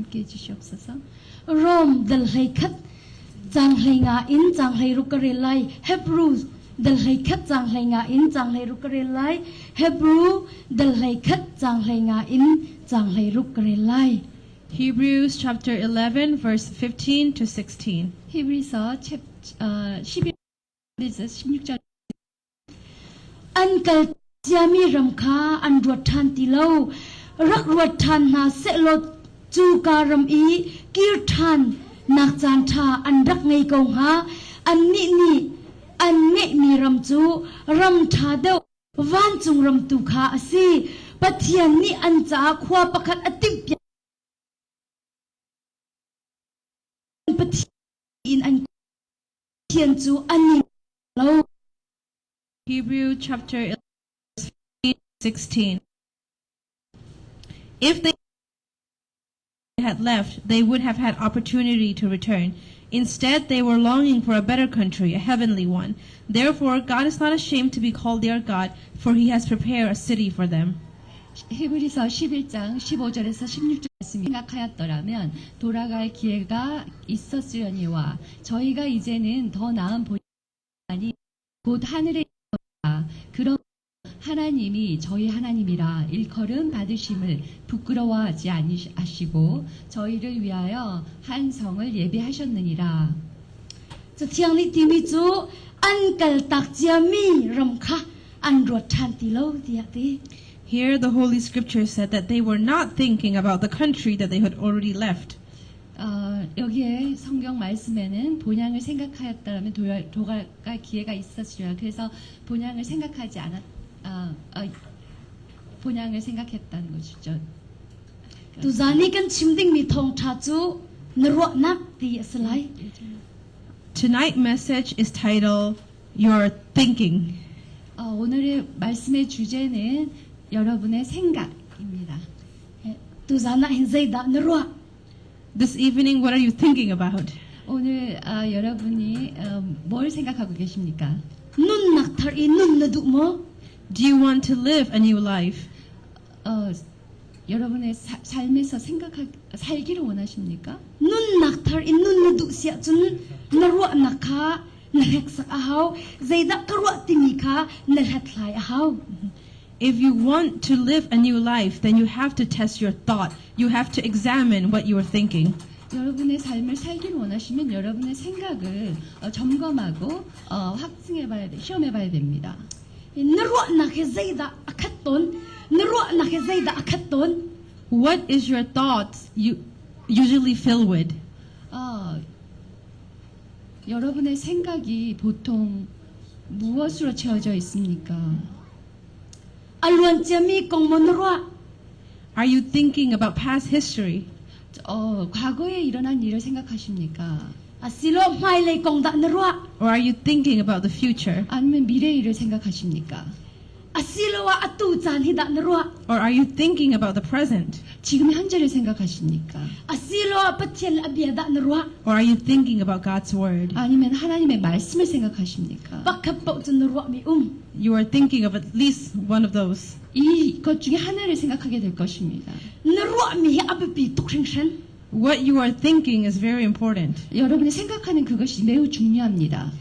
함께 해주시옵소서. 롬 델헤이캇 장헤이가 인 장헤이루카릴라이 헤브루 델헤이캇 장헤이가 인 장헤이루카릴라이 헤브루 델헤이캇 장헤이가 인 장헤이루카릴라이. Hebrews chapter 11 verse 15 to 16. 히브리서 11절에서 16절. 안갈 지아미 람카 안루탄 틸로 락루탄 나 셀로 주가람이 kirthan nak chan tha an rak ngei kong ha an nge ni ram chu ram tha deuh van chung ram tu kha asi pathian ni an cha khwa pakhat atip pathian in an pathian chu an lo. Hebrews chapter 11 16. If they had left, they would have had opportunity to return. Instead, they were longing for a better country, a heavenly one. Therefore, God is not ashamed to be called their God, for he has prepared a city for them. 히브리서 11장 15절에서 16절 말씀이 생각하였더라면 돌아갈 기회가 있었으려니와 저희가 이제는 더 나은 본이 곧 하늘에 있다. 그런 하나님이 저희 하나님이라 일컬음 받으심을 부끄러워하지 아니하시고 저희를 위하여 한 성을 예비하셨느니라. 저 티앙리 티미주 안깔딱지아미 럼카 안루탄티로 디아티. Here the Holy Scripture said that they were not thinking about the country that they had already left. 여기에 성경 말씀에는 본향을 생각하였다면 돌아갈 기회가 있었으려. 그래서 본향을 생각하지 본향을 생각했다는 것이죠. 두자니간 침딩 미통 차주 너로낙 디슬라이. Tonight's message is titled Your Thinking. 오늘의 말씀의 주제는 여러분의 생각입니다. 두자나 힌제이다 너로. This evening, what are you thinking about? 오늘 여러분이 뭘 생각하고 계십니까? 눈 낙탈이 눈 너도 뭐? Do you want to live a new life? 여러분의 삶에서 살기를 원하십니까? 눈 낙탈이 눈 너도 시아준 너로 낙하 너핵삭 아하우 제이다 그로 티니카 너핵라이 아하우. If you want to live a new life, then you have to test your thought. You have to examine what you are thinking. 여러분의 삶을 살기를 원하시면 여러분의 생각을 점검하고 시험해봐야 됩니다. What is your thoughts you usually fill with? 여러분의 생각이 보통 무엇으로 채워져 있습니까? Are you thinking about past history? 과거에 일어난 일을 생각하십니까? Or are you thinking about the future? 아니면 미래 일을 생각하십니까? Or are you thinking about the present? 지금 현재를 생각하십니까? Or are you thinking about God's word? 아니면 하나님의 말씀을 생각하십니까? You are thinking of at least one of those. 이것 중에 하나를 생각하게 될 것입니다. What you are thinking is very important. 여러분이 생각하는 그것이 매우 중요합니다.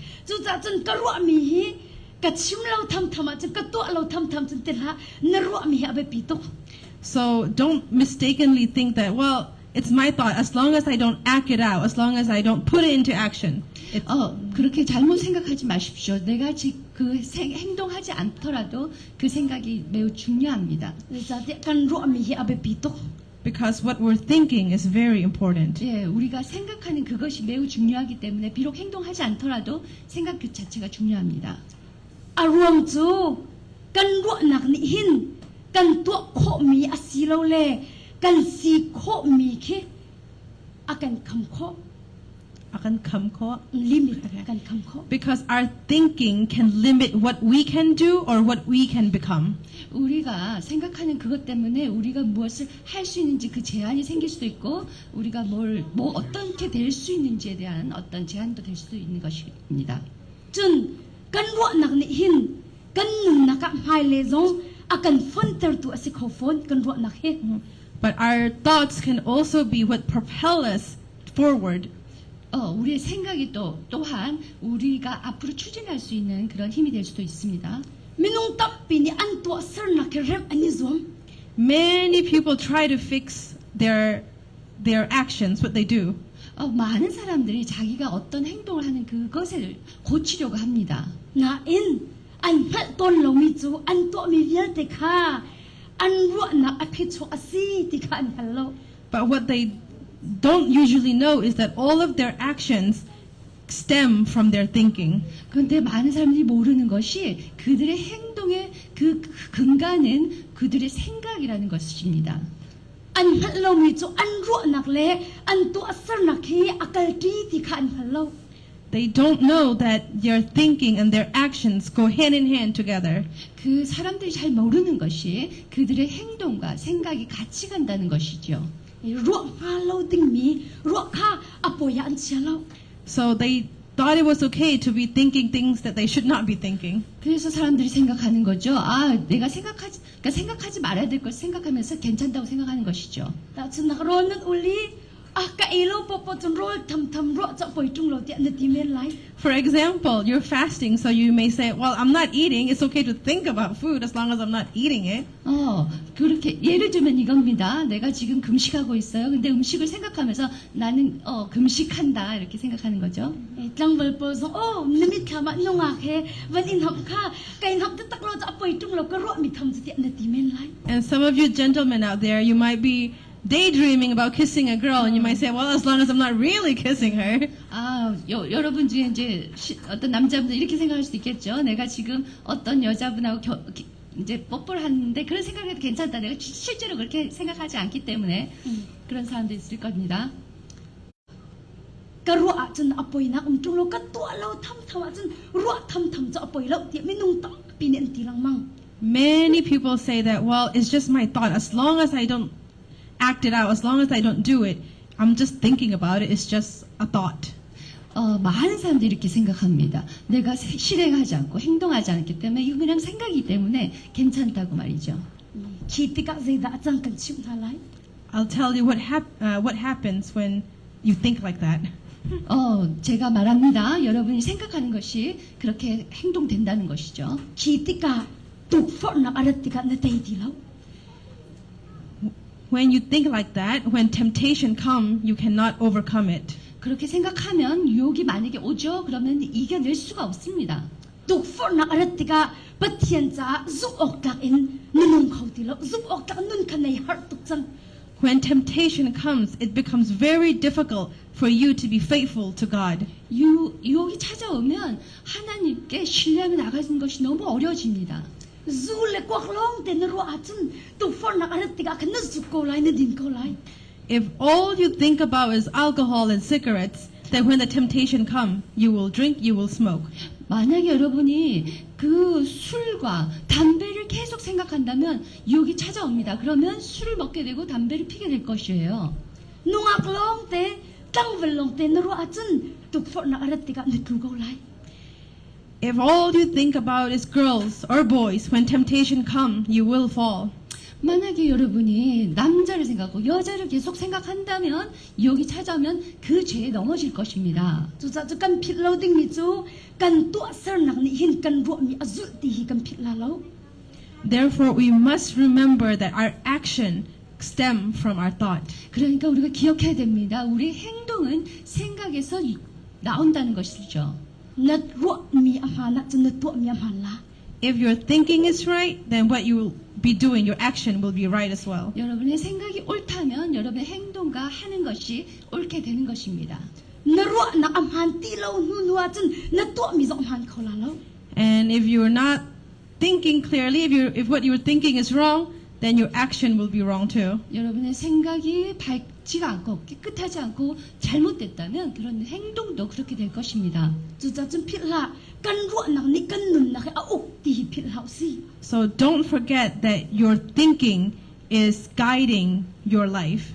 So don't mistakenly think that, well, it's my thought. As long as I don't act it out, as long as I don't put it into action. 그렇게 잘못 생각하지 마십시오. 내가 그 행동하지 않더라도 그 생각이 매우 중요합니다. Because what we're thinking is very important. 예, 우리가 생각하는 그것이 매우 중요하기 때문에 비록 행동하지 않더라도 생각 그 자체가 중요합니다. 아루암주 간루낙니힌 간뚜코미 아시로레 간시코미케 아간 감코 limit akan kamko. Because our thinking can limit what we can do or what we can become. 우리가 생각하는 그것 때문에 우리가 무엇을 할 수 있는지 그 제한이 생길 수도 있고 우리가 뭐 어떻게 될 수 있는지에 대한 어떤 제한도 될 수도 있는 것입니다. 준 간로 낙니힌 간눈 나가 하일레종 akan phone ter tu asi kho phone kanro nakhe But our thoughts can also be what propel us forward. 우리의 생각이 또한 우리가 앞으로 추진할 수 있는 그런 힘이 될 수도 있습니다. Minung tapini an tua ser na kerem anizom. Many people try to fix their actions, what they do. 많은 사람들이 자기가 어떤 행동을 하는 그것을 고치려고 합니다. Na in an phat ton lo mi chu an tua mi vial te kha an ru na aphi chu asi ti kha an hallo. But what they don't usually know is that all of their actions stem from their thinking. 그런데 많은 사람들이 모르는 것이 그들의 행동의 그 근간은 그들의 생각이라는 것입니다. An phat lo mi chu an ru nak le an tua ser nak hi akal ti ti kha an hallo. They don't know that their thinking and their actions go hand in hand together. 그 사람들이 잘 모르는 것이 그들의 행동과 생각이 같이 간다는 것이죠. Ru ha lo ding mi ru kha apoya an chialo. So they thought it was okay to be thinking things that they should not be thinking. 그래서 사람들이 생각하는 거죠. 내가 생각하지 말아야 될 걸 생각하면서 괜찮다고 생각하는 것이죠. Ta chun nak ron nat uli ka ilo popo chun rol tham ro cha poi tung lo ti na ti men lai. For example, you're fasting, so you may say, well, I'm not eating. It's okay to think about food as long as I'm not eating it. 그렇게 예를 들면 이겁니다. 내가 지금 금식하고 있어요. 근데 음식을 생각하면서 나는 금식한다 이렇게 생각하는 거죠. Tlang bal po so nimit khama nonga khe van in hap kha kain hap tak lo cha poi tung lo ka ro mi tham ti na ti men lai. And some of you gentlemen out there, you might be daydreaming about kissing a girl, and you might say, well, as long as I'm not really kissing her. 여러분 중에 이제 어떤 남자분들 이렇게 생각할 수도 있겠죠. 내가 지금 어떤 여자분하고 이제 뽀뽀를 하는데 그런 생각해도 괜찮다. 내가 실제로 그렇게 생각하지 않기 때문에 그런 사람도 있을 겁니다. Ka ro a chun apoi na tung lo ka tua lo tham a chun ro tham cha apoi lo ti minung ta pin en ti lang mang. Many people say that, well, it's just my thought. As long as I don't act it out, as long as I don't do it, I'm just thinking about it. It's just a thought. 많은 사람들이 이렇게 생각합니다. 내가 실행하지 않고 행동하지 않기 때문에 이거 그냥 생각이기 때문에 괜찮다고 말이죠. Chi ti ka zai da chang kan chim na lai. I'll tell you what happens when you think like that. 제가 말합니다. 여러분이 생각하는 것이 그렇게 행동된다는 것이죠. Chi ti ka tuk for na arat ti ka na tai ti lo. When you think like that, when temptation comes, you cannot overcome it. 그렇게 생각하면 유혹이 만약에 오죠. 그러면 이겨낼 수가 없습니다. Tuk for na arat ti ka pathian cha zuk ok tak in nunung khau ti lo zuk ok tak nun kan nei har tuk chang. When temptation comes, it becomes very difficult for you to be faithful to God. 유혹이 찾아오면 하나님께 신뢰하며 나가는 것이 너무 어려워집니다. Zule kwak long te na ro a chun tuk for na arat ti ka kan na zuk ko lai na din ko lai. If all you think about is alcohol and cigarettes, then when the temptation comes, you will drink, you will smoke. 만약에 여러분이 그 술과 담배를 계속 생각한다면 유혹이 찾아옵니다. 그러면 술을 먹게 되고 담배를 피게 될 것이에요. Nungak long te tang vel long te na ro a chun tuk for na arat ti ka na tu ko lai. If all you think about is girls or boys, when temptation comes, you will fall. 만약에 여러분이 남자를 생각하고 여자를 계속 생각한다면 유혹이 찾아오면 그 죄에 넘어질 것입니다. Chu cha chu kan phit lo ding mi chu kan tua ser nak ni hin kan ro mi azul ti hi kan phit la lo. Therefore, we must remember that our action stem from our thought. 그러니까 우리가 기억해야 됩니다. 우리의 행동은 생각에서 나온다는 것이죠. Na ro mi ama na chun na tua mi ama la. If your thinking is right, then what you will be doing, your action will be right as well. 여러분의 생각이 옳다면 여러분의 행동과 하는 것이 옳게 되는 것입니다. Na ro na am han ti lo nu nu a chun na tua mi zom han kho la lo. And if you're not thinking clearly, if what you're thinking is wrong, then your action will be wrong too. 여러분의 생각이 밝지가 않고 깨끗하지 않고 잘못됐다면 그런 행동도 그렇게 될 것입니다. Chu cha chun phit la kan ro nak ni kan nun na a uk ti hi phit la si. So don't forget that your thinking is guiding your life.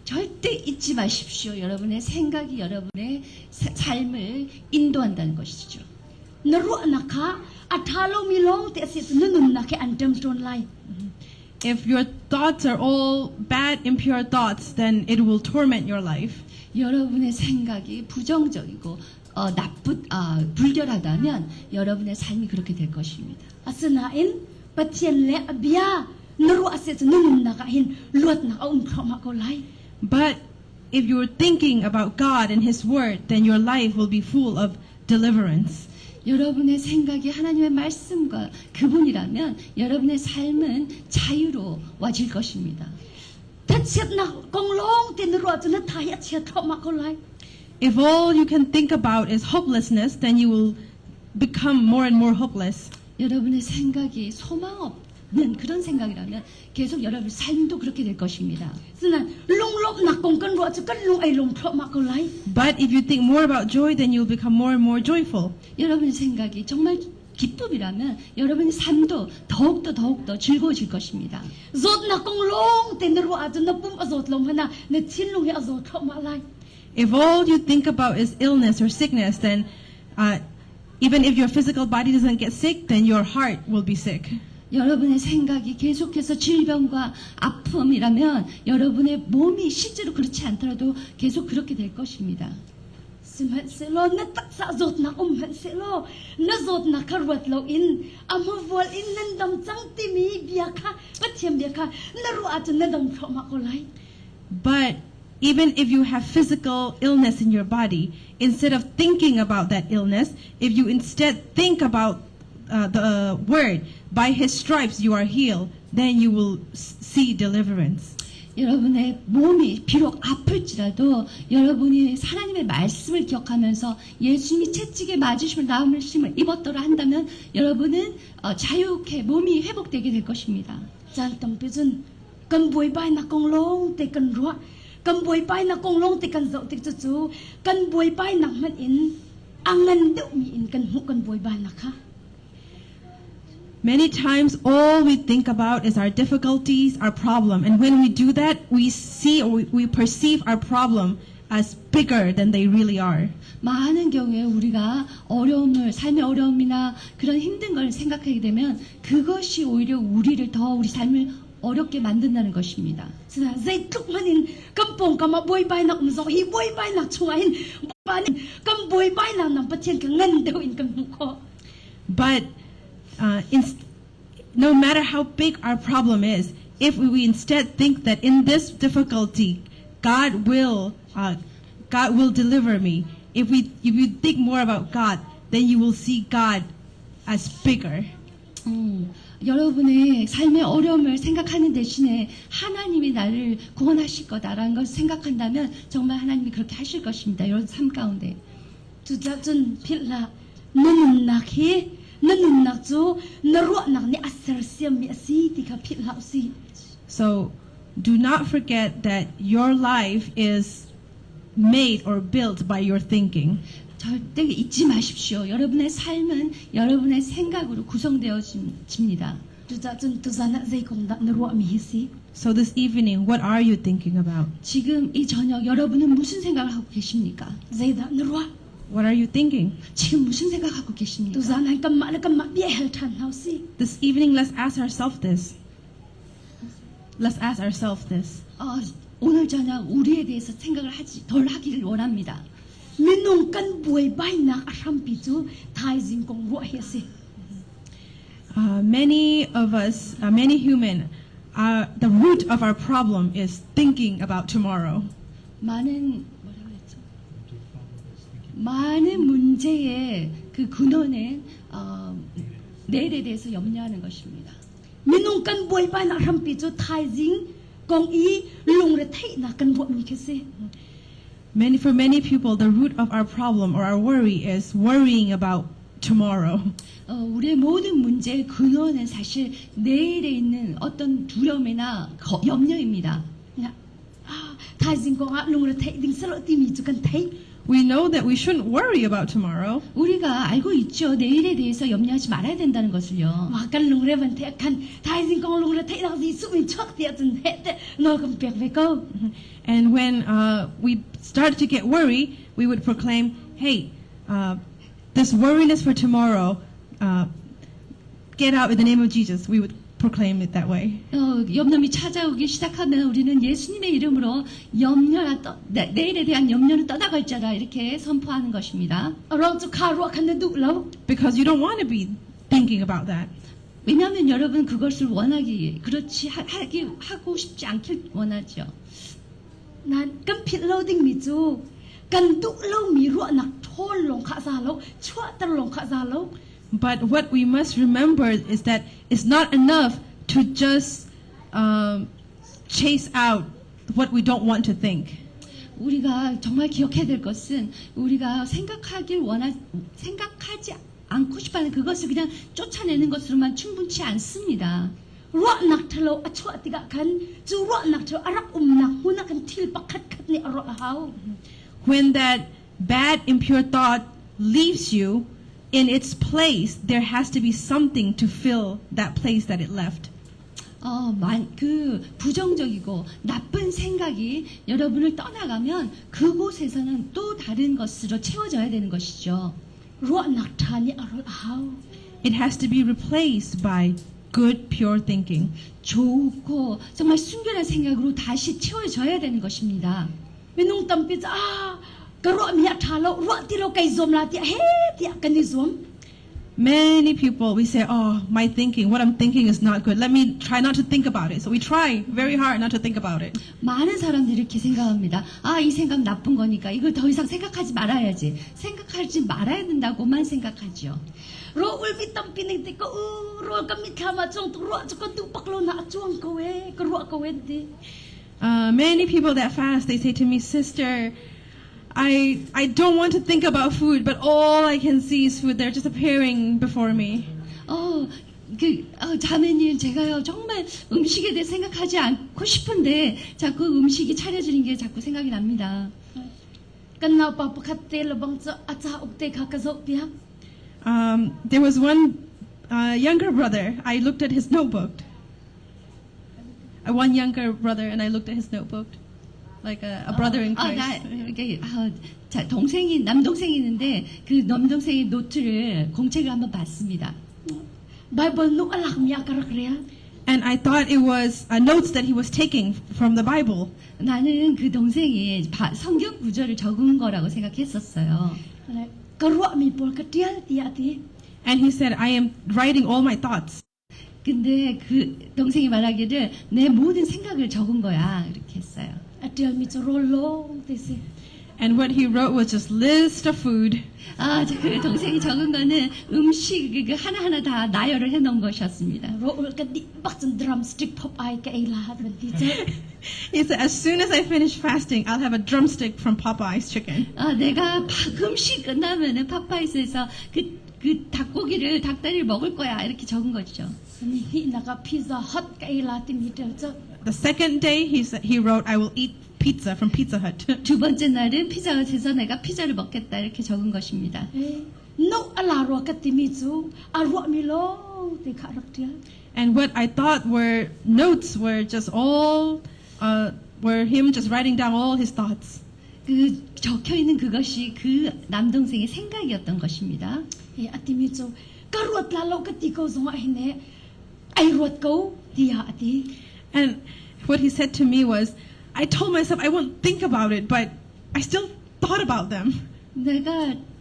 절대 잊지 마십시오. 여러분의 생각이 여러분의 삶을 인도한다는 것이죠. Na ro na kha a tha lo mi long te si nun nun na ke an tem stone lai. If your thoughts are all bad, impure thoughts, then it will torment your life. 여러분의 생각이 부정적이고 불결하다면 여러분의 삶이 그렇게 될 것입니다. Asanain patien le abia naru ase nunum na kahin luat na kaun kroma ko lai. But if you're thinking about God and His Word, then your life will be full of deliverance. 여러분의 생각이 하나님의 말씀과 그분이라면 여러분의 삶은 자유로워질 것입니다. Tatset na konglong tin naru at na thai at siya kroma ko lai. If all you can think about is hopelessness, then you will become more and more hopeless. 여러분의 생각이 소망 없는 그런 생각이라면 계속 여러분 삶도 그렇게 될 것입니다. Sana lung lop na kong kan ru at kan lung ay lung kroma ko lai. But if you think more about joy, then you'll become more and more joyful. 여러분의 생각이 정말 기쁨이라면 여러분의 삶도 더욱더 즐거워질 것입니다. Zot na konglong tin naru at na pum azot lom hana na chin lung ya azot kroma lai. If all you think about is illness or sickness, then even if your physical body doesn't get sick, then your heart will be sick. 여러분의 생각이 계속해서 질병과 아픔이라면 여러분의 몸이 실제로 그렇지 않더라도 계속 그렇게 될 것입니다. Simhan selo na taksa zot na umhan selo na zot na karwat lo in amavol in nandam chang timi biaka pathiam biaka naru at nadam kroma ko lai. But even if you have physical illness in your body, instead of thinking about that illness, if you instead think about the word, by His stripes you are healed, then you will see deliverance. 여러분의 몸이 비록 아플지라도 여러분이 하나님의 말씀을 기억하면서 예수님이 채찍에 맞으심을 나음심을 입었더라 한다면 여러분은 자유케 몸이 회복되게 될 것입니다. Chan tam pizun kan boy bai na konglong te kan ru kan boy bai na konglong te kan zo te chu kan boy bai na man in angan de mi in kan hu kan boy bai na kha. Many times all we think about is our difficulties, our problem. And when we do that, we see or we perceive our problem as bigger than they really are. 많은 경우에 우리가 삶의 어려움이나 그런 힘든 걸 생각하게 되면 그것이 오히려 우리 삶을 어렵게 만든다는 것입니다. Sina zai tuk man in kampong kama boy bai na umzo hi boy bai na chunga in ban kam boy bai na nam patien ka ngan de in kan hu ko. But no matter how big our problem is, if we instead think that in this difficulty, God will deliver me. If you think more about God, then you will see God as bigger. 여러분의 삶의 어려움을 생각하는 대신에 하나님이 나를 구원하실 거다라는 것을 생각한다면 정말 하나님이 그렇게 하실 것입니다. 여러분 삶 가운데. Tuja chun phila nanun nak hi nanun nak chu naru nak ni asar siam mi asi ti ka phila si. So do not forget that your life is made or built by your thinking. 절대 잊지 마십시오. 여러분의 삶은 여러분의 생각으로 구성되어집니다. Tuja chun tuza na zai kong da naru mi hi si. So this evening, what are you thinking about? 지금 이 저녁 여러분은 무슨 생각을 하고 계십니까? Zai da naru. What are you thinking? 지금 무슨 생각하고 계십니까? Tuza na kam ma bi hel tan hau si. This evening, let's ask ourselves this. Let's ask ourselves this. 오늘 저녁 우리에 대해서 생각을 덜 하기를 원합니다. Minung kan boy bai na aram pi chu thai jing kong ru hi si. Many of us, many human, the root of our problem is thinking about tomorrow. 많은 문제의 그 근원은 내일에 대해서 염려하는 것입니다. Minung kan boy bai na aram pi chu thai jing kong i lung re thai na kan ru mi ke si. For many people, the root of our problem or our worry is worrying about tomorrow. 우리의 모든 문제의 근원은 사실 내일에 있는 어떤 두려움이나 염려입니다. Thai jing kong a lung re thai ding selo ti mi chu kan thai. We know that we shouldn't worry about tomorrow. 우리가 알고 있죠. 내일에 대해서 염려하지 말아야 된다는 것을요. Ma kan lung re van the kan thai jing kong lung re thai na di su min chok ti chun he te no kam pek ve ko. And when we started to get worried, we would proclaim, hey, this worriness for tomorrow, get out in the name of Jesus. We would proclaim it that way. 염려이 찾아오기 시작하면 우리는 예수님의 이름으로 내일에 대한 염려는 떠나갈지어다 이렇게 선포하는 것입니다. เราจะคารัวคันดุแล้ว Because you don't want to be thinking about that. 왜냐하면 여러분 그것을 그렇지 하고 싶지 않길 원하죠. นั้นกันผิดเราดิ่งมีจูกันดุเรามีรัวหนักโทษลงข้าซาเราชั่วตะลงข้าซาเรา But what we must remember is that it's not enough to just chase out what we don't want to think. 우리가 정말 기억해야 될 것은 우리가 생각하지 않고 싶어하는 그것을 그냥 쫓아내는 것으로만 충분치 않습니다. รัวหนักเธอเราชั่วติกะคันจูรัวหนักเธออารักหนักหุ่นกันทิลปักขัดนี่อรอเฮา When that bad, impure thought leaves you, in its place, there has to be something to fill that place that it left. 그 부정적이고 나쁜 생각이 여러분을 떠나가면 그곳에서는 또 다른 것으로 채워져야 되는 것이죠. รัวหนักทานี่อรอเฮา It has to be replaced by good, pure thinking. 좋고 정말 순결한 생각으로 다시 채워져야 되는 것입니다. ไม่นุ่งตำปิจ้าก็รัวมีอัฐาเรารัวที่เราไกซอมลาที่เฮ้ที่กันนี่ซอม Many people, we say, oh, my thinking, what I'm thinking is not good. Let me try not to think about it. So we try very hard not to think about it. 많은 사람들이 이렇게 생각합니다. 이 생각 나쁜 거니까 이걸 더 이상 생각하지 말아야지. 생각하지 말아야 된다고만 생각하죠. เราอุลมิตำปินึงติก็รัวก็มีข้ามาจงตัวรัวจะก็ตุปักโลนะจวงก็เวก็รัวก็เวดี Many people that fast, they say to me, sister, I don't want to think about food, but all I can see is food. They're just appearing before me. 자매님, 제가요, 정말 음식에 대해 생각하지 않고 싶은데, 자꾸 음식이 차려지는 게 자꾸 생각이 납니다. กันนาปะปะคัดเตลบังจะอาจาอุกเตคากะโซเปีย There was one younger brother. I looked at his notebook. One younger brother, and I looked at his notebook. Like a brother in Christ. 남동생이 있는데, 그 남동생의 노트를, 공책을 한번 봤습니다. ไบเบิลนุกอลักมีอักรักเรีย And I thought it was notes that he was taking from the Bible. 나는 그 동생이 성경 구절을 적은 거라고 생각했었어요. ก็รัวมีปอลกะเตียลติยะติ And he said, I am writing all my thoughts. 근데 그 동생이 말하기를 내 모든 생각을 적은 거야. 이렇게 했어요. อะเตียลมีจะโรโลติสิ And what he wrote was just list of food. 그 동생이 적은 거는 음식 그 하나하나 다 나열을 해놓은 것이었습니다. เราอุลกะดิบักจันดรัมสติ๊กพบไอกะไอลาดมันติเจ He said, as soon as I finish fasting, I'll have a drumstick from Popeye's chicken. 내가 음식 끝나면은 파파이스에서 그 닭다리를 먹을 거야. 이렇게 적은 거죠. นี่ฮินะกะพิซซ่าฮัทกะไอลาติมีเตลเจ The second day, he wrote, I will eat pizza from Pizza Hut. 두 번째 날은 피자헛에서 내가 피자를 먹겠다. 이렇게 적은 것입니다. นุกอลารัวกะติมีจูอารัวมีโลติคารักเตีย And what I thought were notes were just were him just writing down all his thoughts. 그 적혀 있는 그것이 그 남동생의 생각이었던 것입니다. อะติมีจูกะรัวตลาโลกะติโกซงอะหิเนไอรัวโกติยะอะติ And what he said to me was, I told myself I won't think about it, but I still thought about them.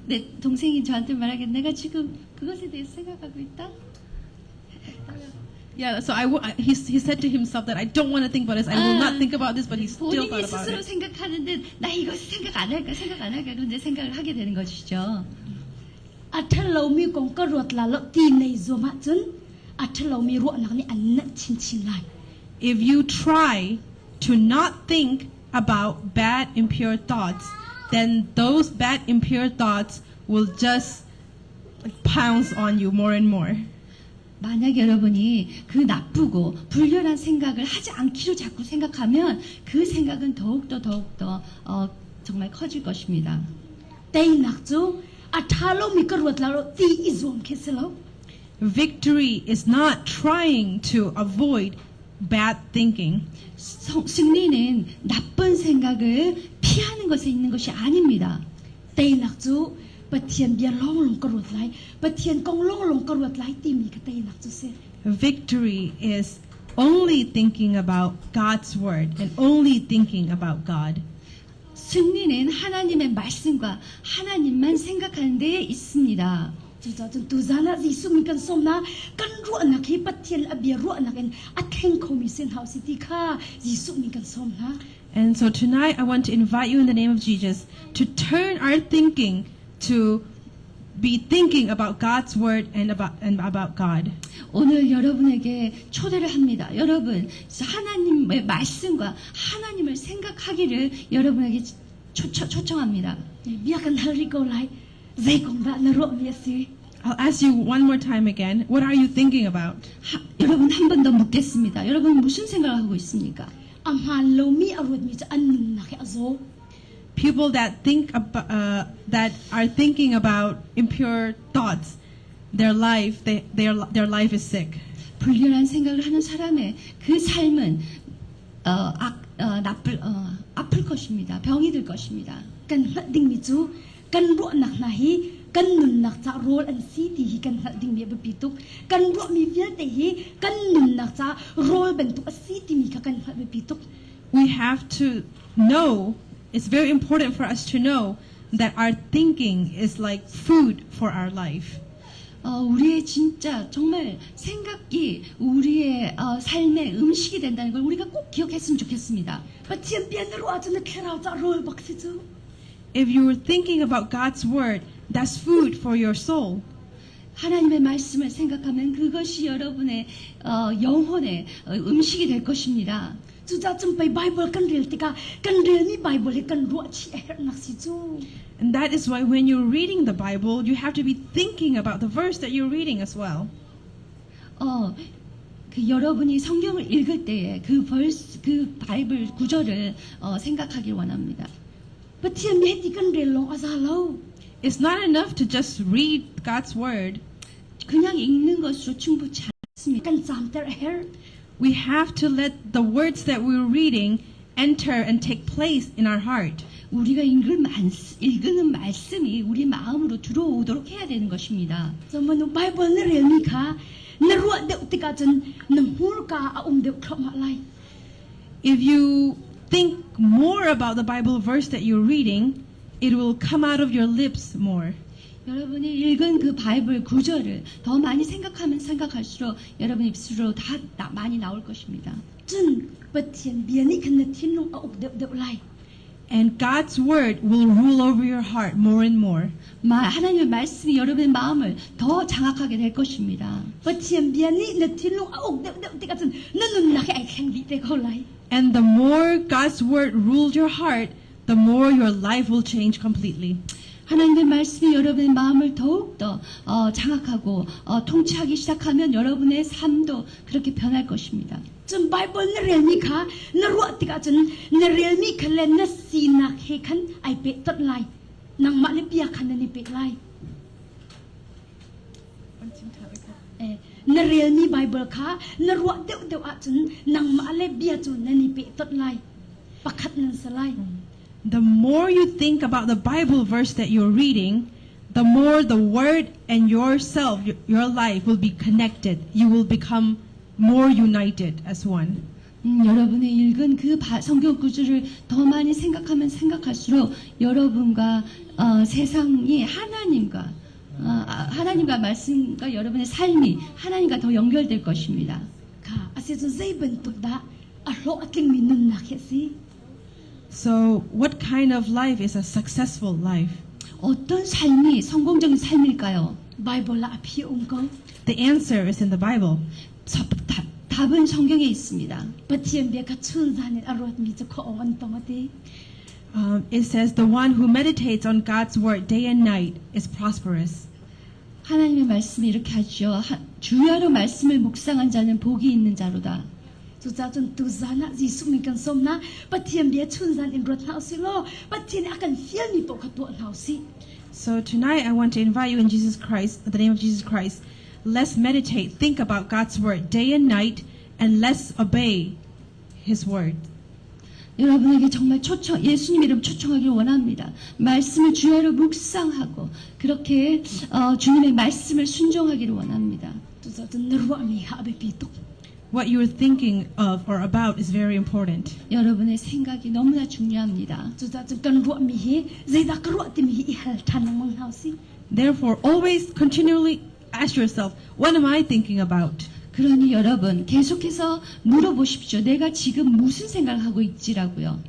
내 동생이 저한테 말하길 내가 지금 그것에 대해서 생각하고 있다. Yeah, so he said to himself that I don't want to think about this. I will not think about this, but he still 본인이 thought about 스스로 it. 생각하는데 나 이것을 생각 안 할까 그런데 생각을 하게 되는 것이죠. อะถ้าเรามีกองกะรัวตลาโลตีในโซมาจนอะถ้าเรามีรัวหนักนี่อันนั้นชินไล If you try to not think about bad, impure thoughts, then those bad, impure thoughts will just pounce on you more and more. 만약 여러분이 그 나쁘고 불결한 생각을 하지 않기로 자꾸 생각하면 그 생각은 더욱더 정말 커질 것입니다. แต่หนักจูอะถ้าเรามีกะรัวตลาโลตีอีซอมเคสโล Victory is not trying to avoid bad thinking. 승리는 나쁜 생각을 피하는 것에 있는 것이 아닙니다. แต่หนักจูปะเทียนเบียร์ล่องลงกระรวดไหลปะเทียนกองล่องลงกระรวดไหลตีมีกะเตหนักจูเซ victory is only thinking about God's word and only thinking about God. 승리는 하나님의 말씀과 하나님만 하는 데에 있습니다. Chúng ta chân tu zana Giêsu mình kan som na kan ru na khi pathian abia ru na kan atheng khomi sen hau city kha Giêsu mình kan som na. And so tonight I want to invite you in the name of Jesus to turn our thinking to be thinking about God's word and about God. 오늘 여러분에게 초대를 합니다. 여러분, 하나님의 말씀과 하나님을 생각하기를 여러분에게 초청합니다. Bia kan hari ko lai zai kong da na ru mi si. I'll ask you one more time again. What are you thinking about? 여러분 한 번 더 묻겠습니다. 여러분 무슨 생각을 하고 있습니까? Am han lo mi arut mi cha an na kha zo. People that think about, that are thinking about impure thoughts, their life life is sick. 불륜한 생각을 하는 사람의 그 삶은 아플 것입니다. 병이 들 것입니다. Kan hlat ding mi chu kan ru nak na hi kan nun nak cha rol an si ti hi kan hlat ding mi ba pituk kan ru mi vial te hi kan nun nak cha rol ben tu si ti mi ka kan hlat ba pituk. We have to know, it's very important for us to know that our thinking is like food for our life. 우리의 진짜 정말 생각이 우리의 삶의 음식이 된다는 걸 우리가 꼭 기억했으면 좋겠습니다. Pathian pian ru a chen na kherau cha rol bak si chu. If you're thinking about God's word, that's food for your soul. 하나님의 말씀을 생각하면 그것이 여러분의 영혼의 음식이 될 것입니다. Chu cha chum pai Bible kan rel tika kan rel mi Bible he kan ru chi her nak si chu. And that is why when you're reading the Bible, you have to be thinking about the verse that you're reading as well. 그 여러분이 성경을 읽을 때에 그 바이블 구절을 생각하길 원합니다. Pathian mi ti kan rel long aza lo. It's not enough to just read God's word. 그냥 읽는 것으로 충분치 않습니다. Kan cham ter her. We have to let the words that we're reading enter and take place in our heart. 우리가 읽는 말씀이 우리 마음으로 들어오도록 해야 되는 것입니다. So manu Bible na rel mi kha na ru de tika chen na hur ka a de khop ma lai. If you think more about the Bible verse that you're reading, it will come out of your lips more. 여러분이 읽은 그 바이블 구절을 더 많이 생각할수록 여러분 입술로 다 많이 나올 것입니다. Chen Pathian bia ni kan na thin long a de lai. And God's word will rule over your heart more and more. 하나님의 말씀이 여러분의 마음을 더 장악하게 될 것입니다. Pathian bia ni na thin long a de tika chen na nun na ai kheng li te ko lai. And the more God's word rules your heart, the more your life will change completely. 하나님의 말씀이 여러분의 마음을 더욱더 장악하고 통치하기 시작하면 여러분의 삶도 그렇게 변할 것입니다. Chen Bible na rel mi kha na ru tika chen na rel mi khale na si na he khan ai pe tot lai. Nang ma le bia khan ni pe lai. Na rel mi Bible kha na ru de a chen nang ma le bia chu na ni pe tot lai. Pakhat nan sa lai. The more you think about the Bible verse that you're reading, the more the word and yourself, your life will be connected. You will become more united as one. 여러분이 읽은 그 성경 구절을 더 많이 생각하면 생각할수록 여러분과 세상이 하나님과 말씀과 여러분의 삶이 하나님과 더 연결될 것입니다. Ka ase chu zai ben tu da a ro atling min nun na khe si. So, what kind of life is a successful life? 어떤 삶이 성공적인 삶일까요? Bible la aphi ko. The answer is in the Bible. 답은 성경에 있습니다. Pathian bia ka chun zan a rot mi chu kho on tong ati. It says, the one who meditates on God's word day and night is prosperous. 하나님의 말씀이 이렇게 하죠. 주야로 말씀을 묵상한 자는 복이 있는 자로다. Chu cha chun tu zana Giêsu mi kan som na Pathian bia chun zan in rot hau si lo Pathian akan fiel mi po kha tu hau si. So tonight I want to invite you in Jesus Christ, in the name of Jesus Christ. Let's meditate, think about God's word day and night, and let's obey His word. 여러분에게 정말 예수님 이름 초청하길 원합니다. 말씀을 주야로 묵상하고 그렇게 주님의 말씀을 순종하기를 원합니다. What you're thinking of or about is very important. 여러분의 생각이 너무나 중요합니다. Therefore, always continually ask yourself, what am I thinking about? 그러니 여러분 계속해서 물어보십시오. 내가 지금 무슨 생각을 하고 있지라고요.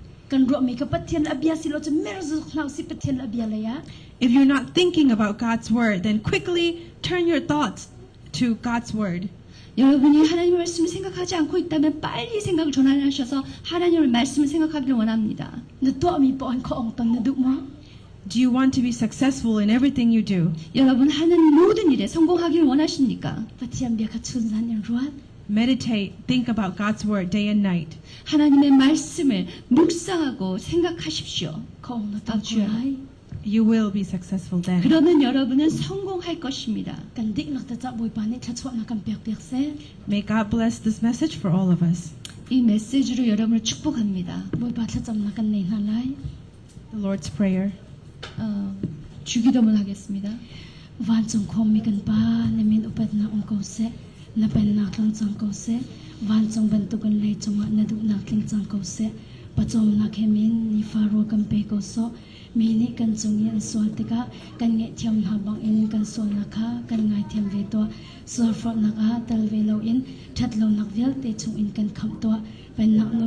If you're not thinking about God's word, then quickly turn your thoughts to God's word. 여러분이 하나님의 말씀을 생각하지 않고 있다면 빨리 생각을 전환하셔서 하나님의 말씀을 생각하기를 원합니다. Do you want to be successful in everything you do? 여러분 하는 모든 일에 성공하기를 원하십니까? Meditate, think about God's word day and night. 하나님의 말씀을 묵상하고 생각하십시오. You will be successful then. 그러면 여러분은 성공할 것입니다. May God bless this message for all of us. 이 메시지로 여러분을 축복합니다. The Lord's Prayer. 주기도문 하겠습니다. Van trong khom mi kan pa ne min upat na ong ko se na pen na klang chang ko se van trong ban tu kan lei chong na du na kling chang ko se pa chom na khemin ni faro kan pe ko so mi ni kan chung yan sol te ka kan nge thiam ha bang in kan sol na kha kan ngai thiam ve to so fro na ka tal ve lo in that lo nak vel te chung in kan kham to pen na no